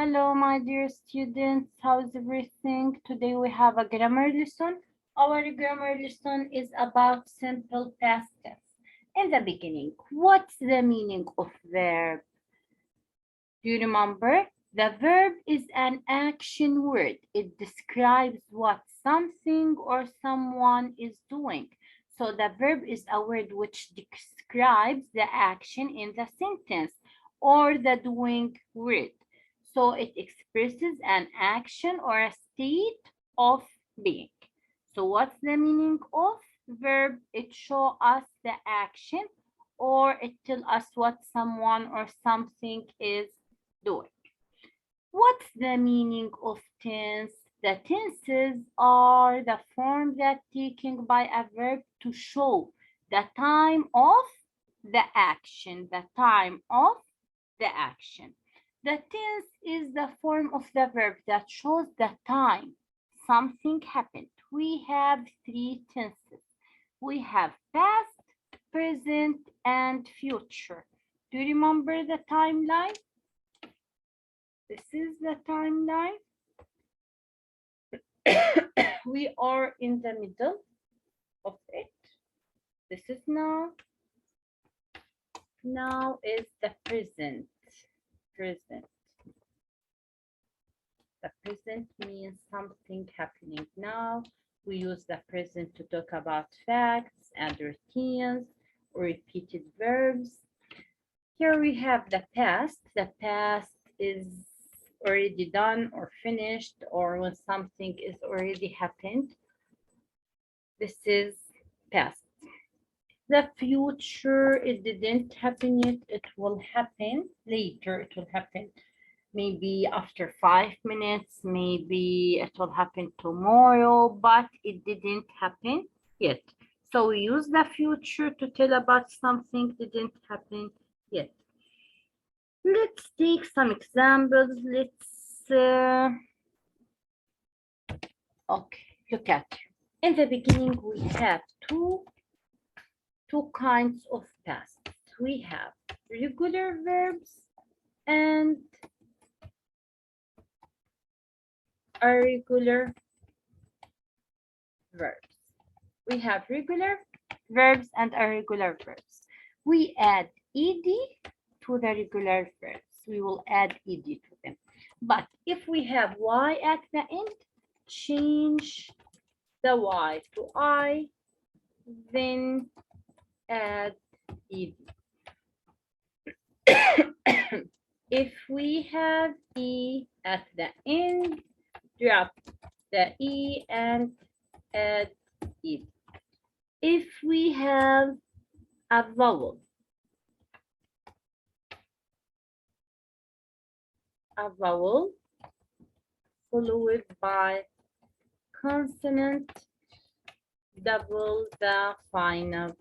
Hello, my dear students. How's everything? Today we have a grammar lesson. Our grammar lesson is about simple past tense. In the beginning, what's the meaning of verb? Do you remember? The verb is an action word. It describes what something or someone is doing. So the verb is a word which describes the action in the sentence or the doing word. So it expresses an action or a state of being. So what's the meaning of verb? It shows us the action or it tells us what someone or something is doing. What's the meaning of tense? The tenses are the form that taken by a verb to show the time of the action, the time of the action. The tense is the form of the verb that shows the time something happened. We have three tenses. We have past, present, and future. Do you remember the timeline? This is the timeline. We are in the middle of it. This is now. Now is the present. Present. The present means something happening now. We use the present to talk about facts and routines or repeated verbs. Here we have the past. The past is already done or finished, or when something is already happened. This is past. The future, it didn't happen yet. It will happen later. It will happen maybe after 5 minutes. Maybe it will happen tomorrow, but it didn't happen yet. So we use the future to tell about something didn't happen yet. Let's take some examples. Okay, look at. In the beginning, we have two kinds of past. We have regular verbs and irregular verbs. We have regular verbs and irregular verbs. We add ed to the regular verbs. We will add ed to them. But if we have y at the end, change the y to I, then add ed. If we have e at the end, drop the e and add ed. If we have a vowel followed by consonant, double the final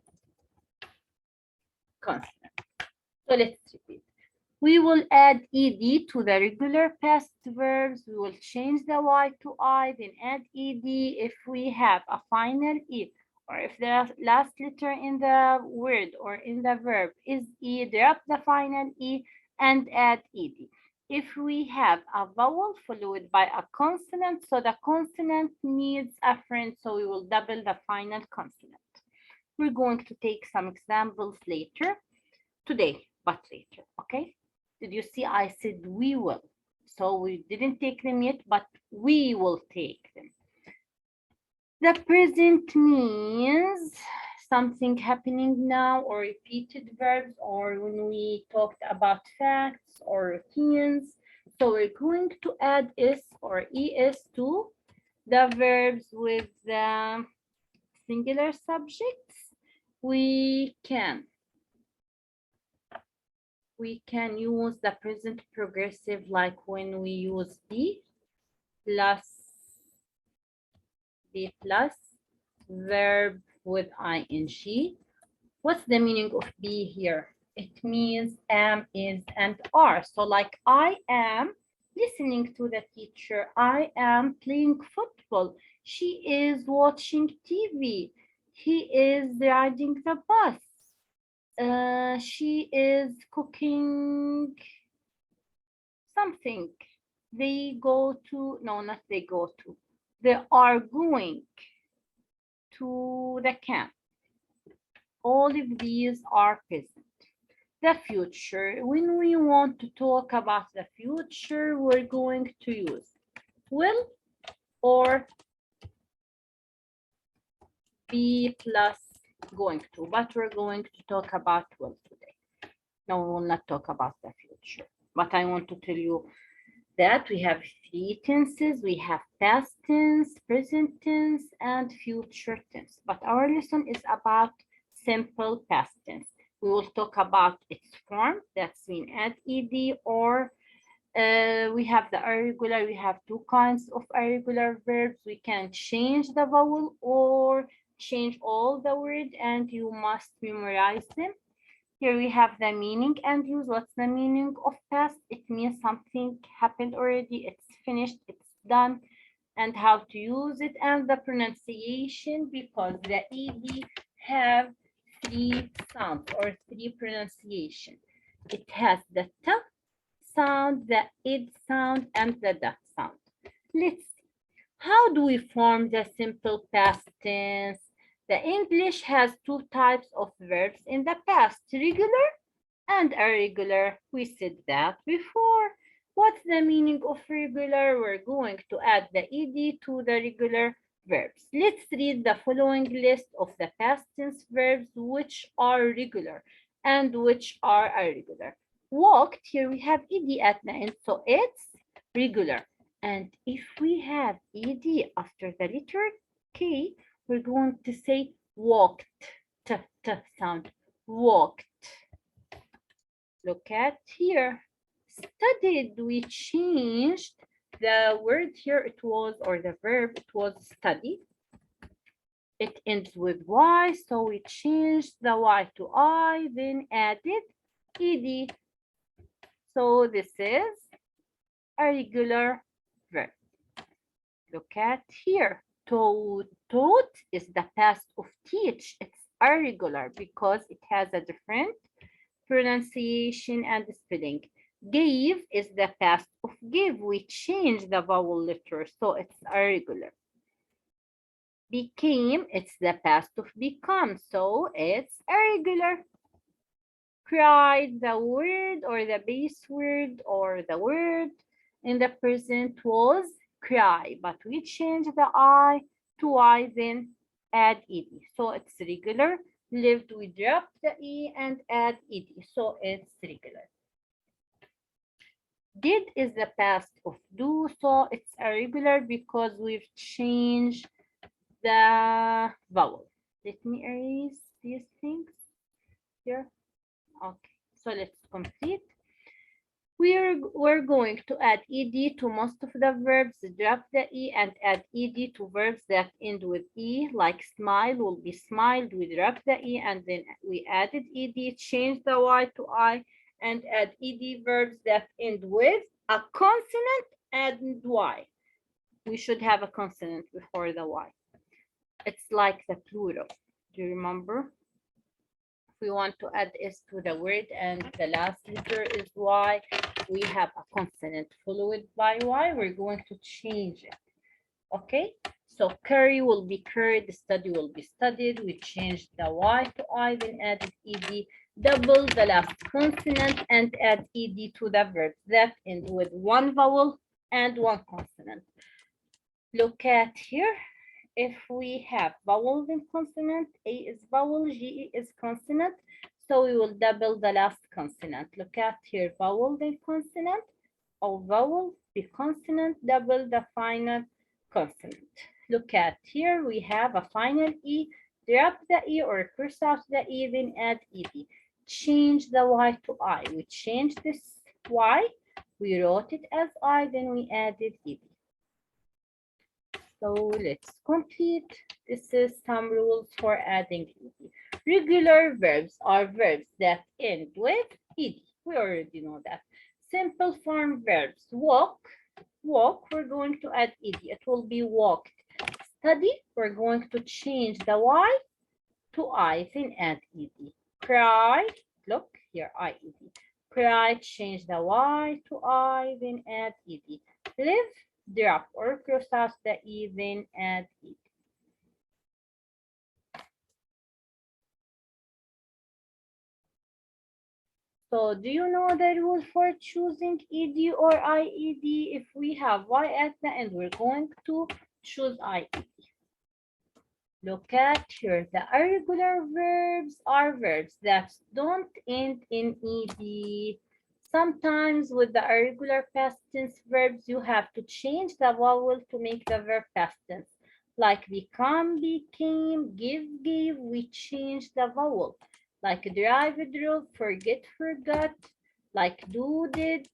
consonant. So let's repeat. We will add ed to the regular past verbs. We will change the y to I, then add ed if we have a final e, or if the last letter in the word or in the verb is e, drop the final e and add ed. If we have a vowel followed by a consonant, so the consonant needs a friend, so we will double the final consonant. We're going to take some examples later, today, but later, okay? Did you see I said we will? So we didn't take them yet, but we will take them. The present means something happening now or repeated verbs or when we talked about facts or routines. So we're going to add s or es to the verbs with the singular subjects. We can use the present progressive like when we use be plus verb with ing. What's the meaning of be here? It means am, is, and are. So like I am listening to the teacher. I am playing football. She is watching TV. He is riding the bus. She is cooking something. They go to, no, not they go to. They are going to the camp. All of these are present. The future, when we want to talk about the future, we're going to use will or be plus going to, but we're going to talk about will today. No, we will not talk about the future, but I want to tell you that we have three tenses. We have past tense, present tense, and future tense. But our lesson is about simple past tense. We will talk about its form, that's mean add ed, or we have the irregular. We have two kinds of irregular verbs. We can change the vowel or change all the word, and you must memorize them. Here we have the meaning and use. What's the meaning of past? It means something happened already, it's finished, it's done, and how to use it, and the pronunciation, because the ed have three sounds or three pronunciation. It has the t sound, the id sound, and the d sound. Let's see. How do we form the simple past tense? The English has two types of verbs in the past, regular and irregular. We said that before. What's the meaning of regular? We're going to add the ed to the regular verbs. Let's read the following list of the past tense verbs which are regular and which are irregular. Walked, here we have ed at the end, so it's regular. And if we have ed after the letter K, we're going to say walked, t sound, walked. Look at here. Studied, we changed the word here, it was, or the verb, it was study. It ends with Y, so we changed the Y to I, then added ed. So this is a regular verb. Look at here. Taught is the past of teach. It's irregular because it has a different pronunciation and spelling. Gave is the past of give. We change the vowel letter, so it's irregular. Became, it's the past of become, so it's irregular. Cried, the word or the base word or the word in the present was cry, but we change the I to I, then add ed. So it's regular. Lived, we drop the E and add ed. So it's regular. Did is the past of do, so it's irregular because we've changed the vowel. Let me erase these things here. Okay, so let's complete. We're going to add ed to most of the verbs, drop the E and add ed to verbs that end with E, like smile will be smiled, we drop the E and then we added ed, change the Y to I, and add ed verbs that end with a consonant and Y. We should have a consonant before the Y. It's like the plural. Do you remember? We want to add S to the word and the last letter is Y, we have a consonant followed by Y, we're going to change it. Okay, so curry will be curried, study will be studied, we changed the Y to I, then added ed, double the last consonant and add ed to the verb that end with one vowel and one consonant. Look at here. If we have vowel and consonant, A is vowel, G is consonant, so we will double the last consonant. Look at here, vowel and consonant, or vowel, be consonant, double the final consonant. Look at here, we have a final E, drop the E or cross out the E, then add ed. Change the Y to I. We changed this Y, we wrote it as I, then we added ed. So let's complete. This is some rules for adding ed. Regular verbs are verbs that end with ed. We already know that. Simple form verbs. Walk, we're going to add ed. It will be walked. Study, we're going to change the Y to I, then add ed. Cry, look here, I, ed. Cry, change the Y to I, then add ed. Live, drop, or cross out the E, then add E. So do you know the rule for choosing ED or IED? If we have Y at the end, we're going to choose IED. Look at here. The irregular verbs are verbs that don't end in ED. Sometimes with the irregular past tense verbs, you have to change the vowel to make the verb past tense. Like become, became, give, gave, we change the vowel. Like drive, drove, forget, forgot. Like do, did.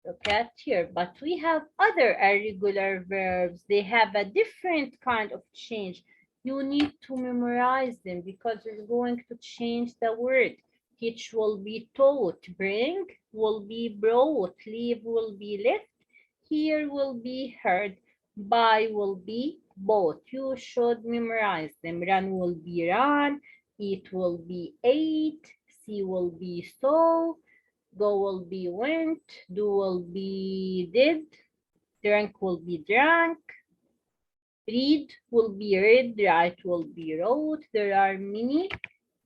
Look at here, but we have other irregular verbs. They have a different kind of change. You need to memorize them because we're going to change the word. Teach will be taught, bring will be brought, leave will be left, hear will be heard, buy will be bought. You should memorize them. Run will be run, eat will be ate, see will be saw, go will be went, do will be did, drink will be drank, read will be read, write will be wrote. There are many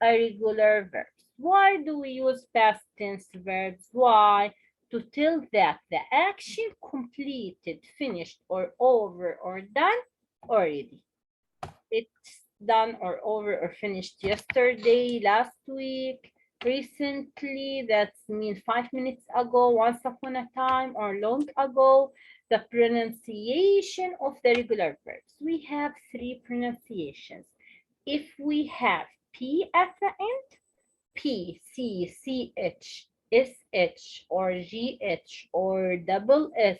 irregular verbs. Why do we use past tense verbs? Why? To tell that the action completed, finished, or over, or done already. It's done or over or finished yesterday, last week, recently. That means 5 minutes ago, once upon a time, or long ago. The pronunciation of the regular verbs. We have 3 pronunciations. If we have P at the end, P, C, C, H, S, H, or G, H, or double S,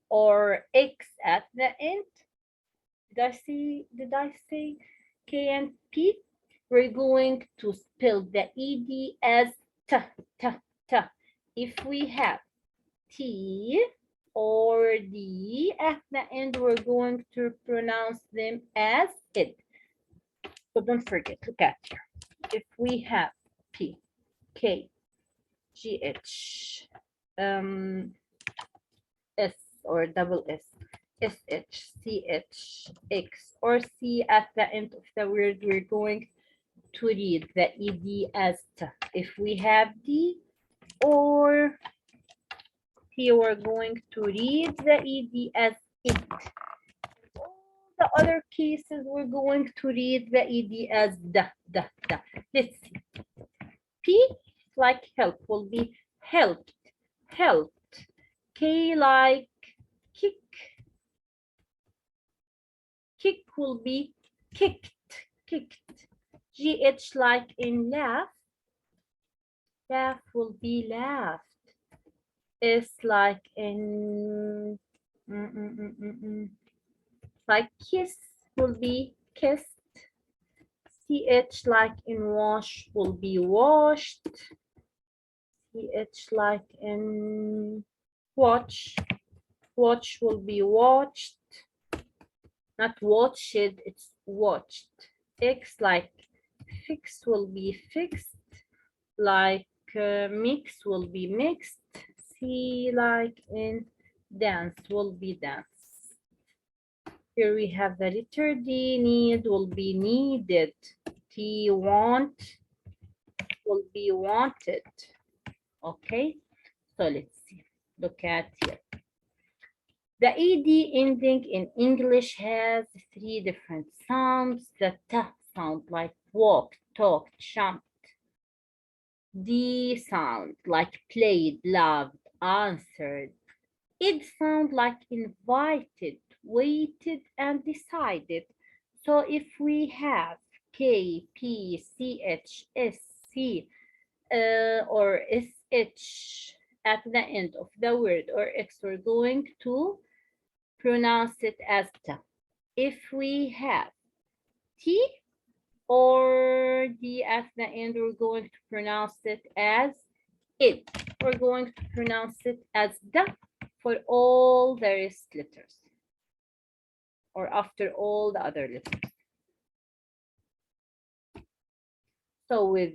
or X at the end, did I say K and P? We're going to spell the ED as T, T, T. If we have T or D at the end, we're going to pronounce them as it. So don't forget, look at here. If we have P, K, G, H, S or double S, SH, CH, X, or C at the end of the word, we're going to read the ED as T. If we have D or T, we're going to read the ED as it. All the other cases, we're going to read the ED as da, da, da. Let's see. P like help will be helped, helped. K like kick, kick will be kicked, kicked. GH like in laugh, laugh will be laughed. S like in like kiss will be kissed. CH like in wash will be washed. CH like in watch, watch will be watched. Not watched, it's watched. X like fix will be fixed. Like mix will be mixed. C like in dance will be dance. Here we have the letter D. Need will be needed. T want will be wanted. Okay, so let's see. Look at here. The ED ending in English has 3 different sounds. The T sound like walked, talked, jumped. D sound like played, loved, answered. Id sound like invited, waited, and decided. So if we have K, P, C, H, S, C, or SH at the end of the word or X, we're going to pronounce it as T. If we have T or D at the end, we're going to pronounce it as it. We're going to pronounce it as D for all the rest letters or after all the other letters. So with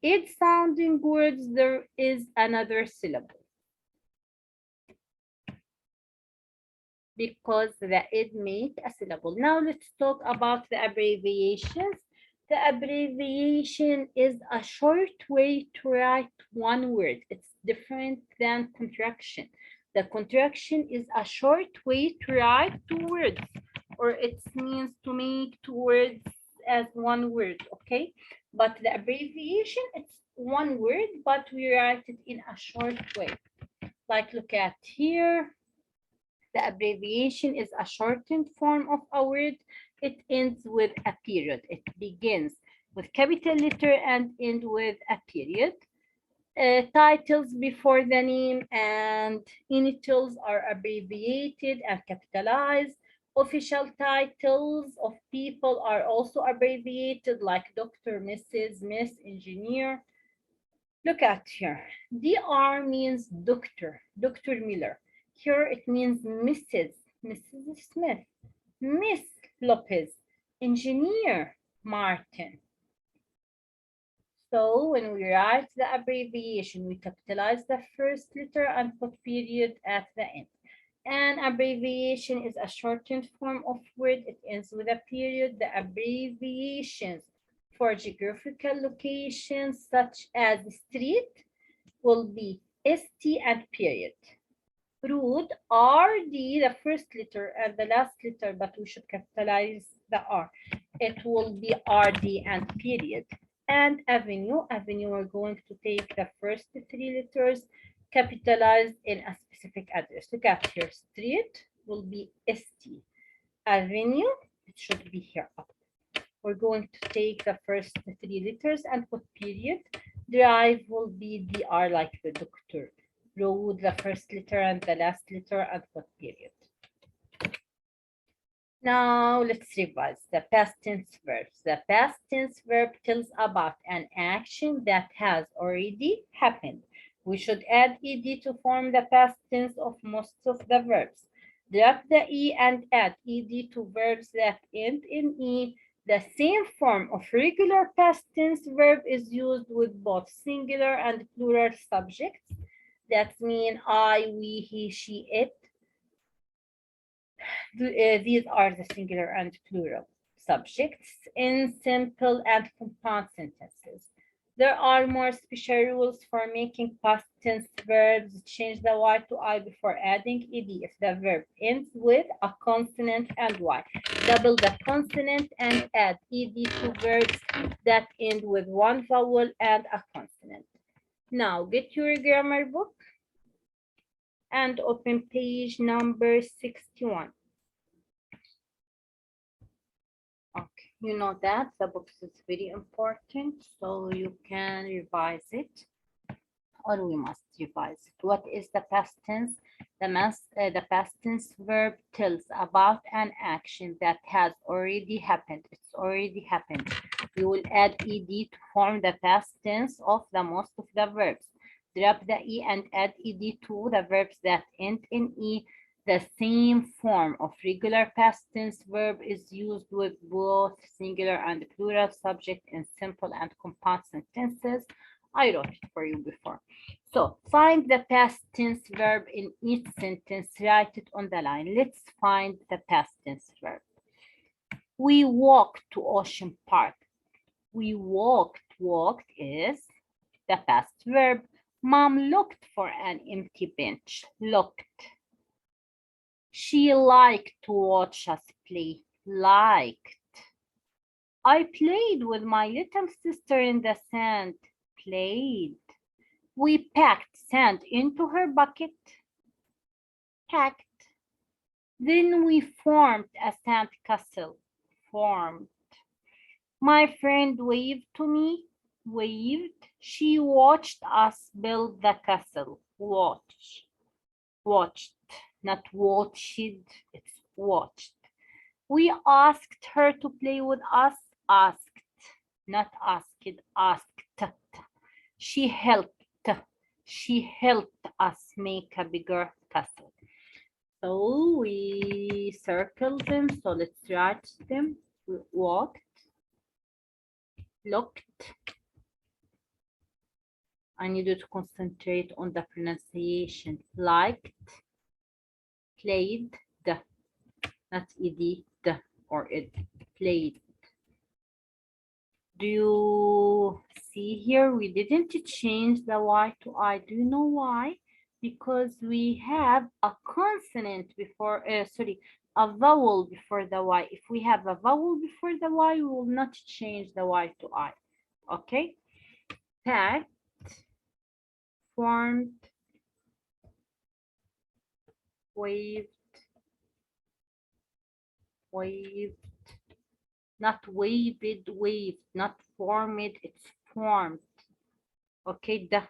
it sounding words, there is another syllable. because the id make a syllable. Now let's talk about the abbreviations. The abbreviation is a short way to write one word. It's different than contraction. The contraction is a short way to write two words, or it means to make two words as one word, okay? But the abbreviation, it's one word, but we write it in a short way. Like look at here, the abbreviation is a shortened form of a word. It ends with a period. It begins with capital letter and end with a period. Titles before the name and initials are abbreviated and capitalized. Official titles of people are also abbreviated, like Dr., Mrs., Miss, Engineer. Look at here. DR means doctor, Dr. Miller. Here it means Mrs. Smith, Miss Lopez, Engineer Martin. So when we write the abbreviation, we capitalize the first letter and put period at the end. An abbreviation is a shortened form of word. It ends with a period. The abbreviations for geographical locations such as street will be ST and period. Road, RD, the first letter and the last letter, but we should capitalize the R. It will be RD and period. And avenue, we're going to take the first three letters capitalized in a specific address. Look at here, street will be ST. Avenue, it should be here up. We're going to take the first three letters and put period. Drive will be DR like the doctor. Road, the first letter and the last letter and put period. Now let's revise the past tense verbs. The past tense verb tells about an action that has already happened. We should add ed to form the past tense of most of the verbs. Drop the e and add ed to verbs that end in e. The same form of regular past tense verb is used with both singular and plural subjects. That means I, we, he, she, it. These are the singular and plural subjects in simple and compound sentences. There are more special rules for making past tense verbs. Change the y to I before adding ed if the verb ends with a consonant and y. Double the consonant and add ed to verbs that end with one vowel and a consonant. Now get your grammar book and open page number 61. Okay, you know that the book is very important, so you can revise it, or we must revise it. What is the past tense? The past tense verb tells about an action that has already happened. It's already happened. We will add ed to form the past tense of the most of the verbs. Drop the e and add ed to the verbs that end in e. The same form of regular past tense verb is used with both singular and plural subject in simple and compound sentences. I wrote it for you before. So find the past tense verb in each sentence. Write it on the line. Let's find the past tense verb. We walked to Ocean Park. We walked. Walked is the past verb. Mom looked for an empty bench. Looked. She liked to watch us play. Liked. I played with my little sister in the sand. Played. We packed sand into her bucket. Packed. Then we formed a sand castle. Formed. My friend waved to me. Waved. She watched us build the castle. Watch. Watched. Not watched, it's watched. We asked her to play with us. Asked. Not asked, asked. She helped. She helped us make a bigger castle. So we circle them. So let's write them. We walked. Looked. I need you to concentrate on the pronunciation. Liked. Played. not ed, the, or it, played. Do you see here? We didn't change the Y to I. Do you know why? Because we have a consonant before, sorry, a vowel before the Y. If we have a vowel before the Y, we will not change the Y to I. Okay? Packed, formed, waved, waved, not waved, waved, not formed, it's formed. Okay, the,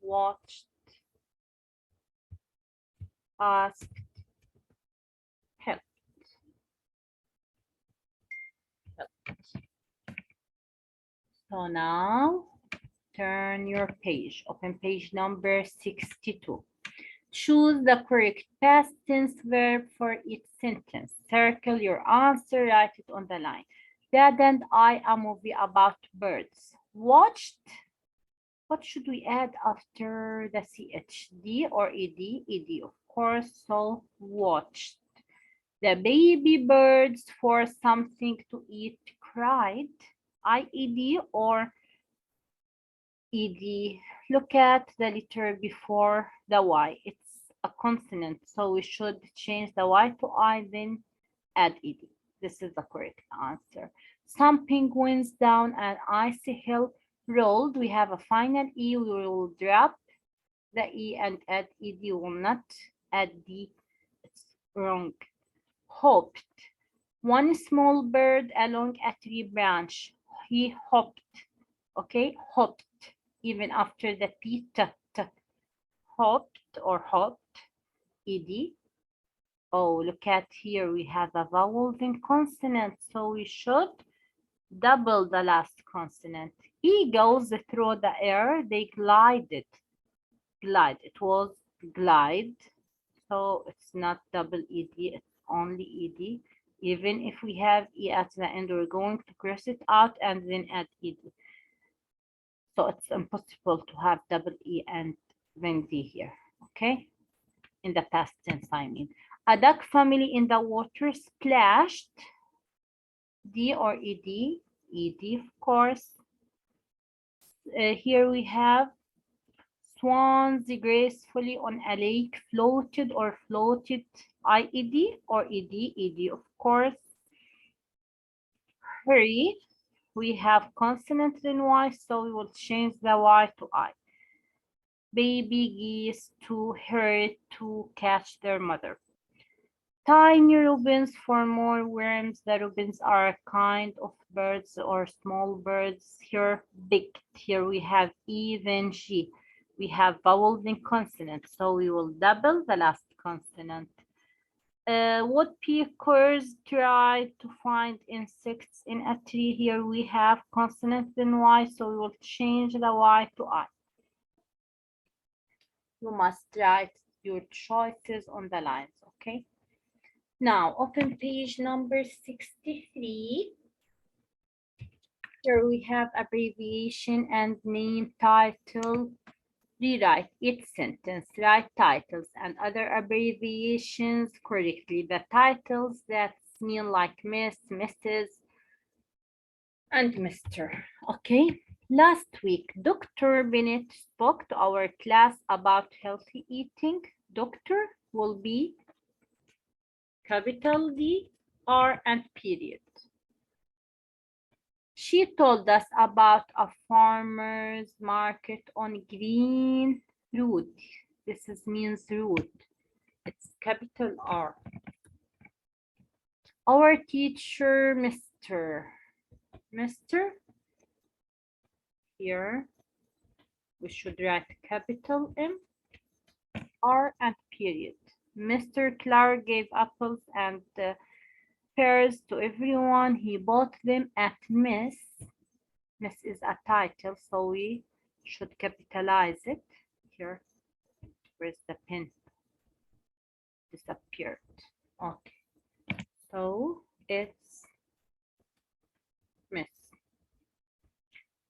watched, asked, helped, helped. So now turn your page, open page number 62. Choose the correct past tense verb for each sentence. Circle your answer, write it on the line. Dad and I, a movie about birds. Watched. What should we add after the CH? D or ED? ED, of course. So watched. The baby birds for something to eat cried. IED or ED. Look at the letter before the Y. It's a consonant, so we should change the Y to I, then add ED. This is the correct answer. Some penguins down an icy hill rolled. We have a final E. We will drop the E and add ED. We will not add D. It's wrong. Hoped. One small bird along a tree branch. He hopped. Okay, hopped. Even after the P, t, t. Hopped or hopped, ed. Oh, look at here. We have a vowel then consonant, so we should double the last consonant. Eagles through the air, they glided. Glide, it was glide. So it's not double ed, it's only ed. Even if we have e at the end, we're going to cross it out and then add ed. So it's impossible to have double E and then D here, okay? In the past tense, I mean. A duck family in the water splashed. D or ED? ED, of course. Here we have swans gracefully on a lake floated or floated. IED or ED? ED, of course. Hurry. We have consonant in Y, so we will change the Y to I. Baby geese to hurry to catch their mother. Tiny robins for more worms. The robins are a kind of birds or small birds. Here, big. Here we have E, then G. We have vowels and consonants, so we will double the last consonant. Woodpeckers try to find insects in a tree. Here we have consonant in Y, so we will change the Y to I. You must write your choices on the lines, okay? Now, open page number 63. Here we have abbreviation and name, title. Rewrite each sentence, write titles and other abbreviations correctly. The titles that mean like Miss, Mrs., and Mr. Okay. Last week, Dr. Bennett spoke to our class about healthy eating. Doctor will be capital D, R, and period. She told us about a farmer's market on Green Road. This means road. It's capital R. Our teacher, Mr. Here, we should write capital M, R, and period. Mr. Clark gave apples and pears to everyone. He bought them at Miss. Miss is a title, so we should capitalize it. Here, where's the pen? Disappeared. Okay, so it's Miss.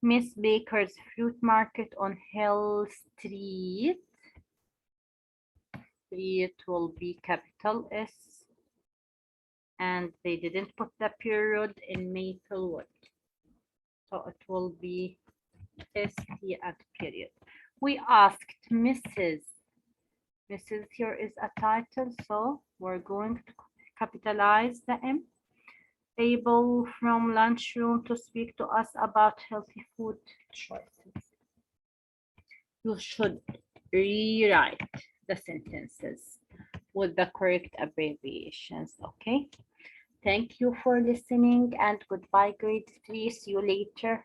Miss Baker's fruit market on Hill Street. 3, it will be capital S. And they didn't put the period in Maplewood. So it will be ST at period. We asked Mrs. Mrs. here is a title, so we're going to capitalize the M. Able from lunchroom to speak to us about healthy food choices. You should rewrite the sentences with the correct abbreviations, okay? Thank you for listening and goodbye, grade 3. See you later.